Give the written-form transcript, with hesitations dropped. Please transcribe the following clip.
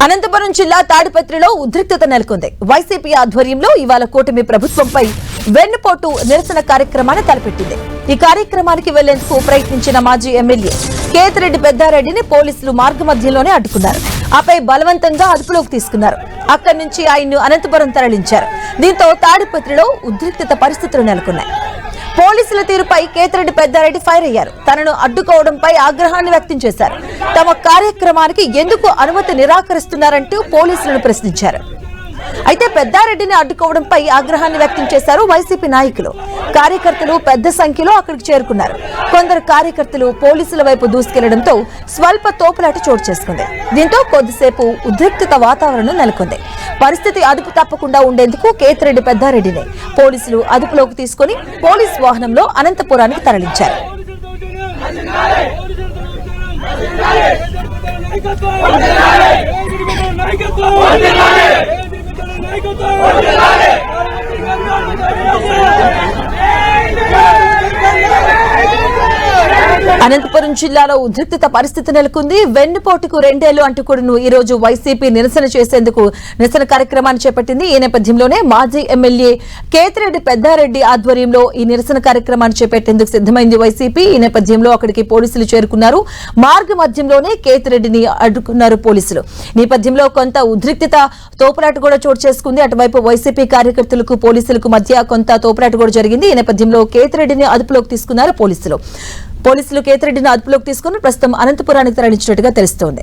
అనంతపురం జిల్లా తాడిపత్రిలో ఉద్రిక్తత నెలకొంది. వైసీపీ ఆధ్వర్యంలో ఇవాళ కూటమి ప్రభుత్వంపై వెన్నుపోటు నిరసన కార్యక్రమాన్ని తలపెట్టింది. ఈ కార్యక్రమానికి వెళ్లేందుకు ప్రయత్నించిన మాజీ ఎమ్మెల్యే కేతిరెడ్డి పెద్దారెడ్డిని పోలీసులు మార్గమధ్యంలోనే అడ్డుకున్నారు. ఆపై బలవంతంగా అదుపులోకి తీసుకున్నారు. అక్కడి నుంచి ఆయన్ను అనంతపురం తరలించారు. దీంతో తాడిపత్రిలో ఉద్రిక్తత పరిస్థితులు నెలకొన్నాయి. పోలీసుల తీరుపై కేతిరెడ్డి పెద్దారెడ్డి ఫైర్ అయ్యారు. తనను అడ్డుకోవడంపై ఆగ్రహాన్ని వ్యక్తం చేశారు. తమ కార్యక్రమానికి ఎందుకు అనుమతి నిరాకరిస్తున్నారంటూ పోలీసులను ప్రశ్నించారు. అయితే పెద్దారెడ్డిని అడ్డుకోవడంపై ఆగ్రహాన్ని వ్యక్తం చేశారు వైసీపీ నాయకులు. కార్యకర్తలు పెద్ద సంఖ్యలో అక్కడికి చేరుకున్నారు. కొందరు కార్యకర్తలు పోలీసుల వైపు దూసుకెళ్లడంతో స్వల్ప తోపులాట చోటు చేసుకుంది. దీంతో కొద్దిసేపు ఉద్రిక్తత వాతావరణం నెలకొంది. పరిస్థితి అదుపు తప్పకుండా ఉండేందుకు కేతిరెడ్డి పెద్దారెడ్డిని పోలీసులు అదుపులోకి తీసుకుని పోలీస్ వాహనంలో అనంతపురానికి తరలించారు. అనంతపురం జిల్లాలో ఉద్రిక్తత పరిస్థితి నెలకొంది. వెన్నుపోటుకు 2 ఏళ్లు అంటూ కూడా ఈ రోజు వైసీపీ నిరసన చేసేందుకు నిరసన కార్యక్రమాన్ని చేపట్టింది. ఈ నేపథ్యంలోనే మాజీ ఎమ్మెల్యే కేతిరెడ్డి పెద్దారెడ్డి ఆధ్వర్యంలో ఈ నిరసన కార్యక్రమాన్ని చేపట్టేందుకు సిద్దమైంది వైసీపీ. ఈ నేపథ్యంలో అక్కడికి పోలీసులు చేరుకున్నారు. మార్గ మధ్యంలోనే కేతిరెడ్డిని అడ్డుకున్నారు పోలీసులు. నేపథ్యంలో కొంత ఉద్రిక్తత తోపులాట కూడా చోటు చేసుకుంది. అటువైపు వైసీపీ కార్యకర్తలకు పోలీసులకు మధ్య కొంత తోపులాట కూడా జరిగింది. ఈ నేపథ్యంలో కేతిరెడ్డిని అదుపులోకి తీసుకున్నారు పోలీసులు కేతిరెడ్డిని అదుపులోకి తీసుకుని ప్రస్తుతం అనంతపురానికి తరలించినట్టుగా తెలుస్తోంది.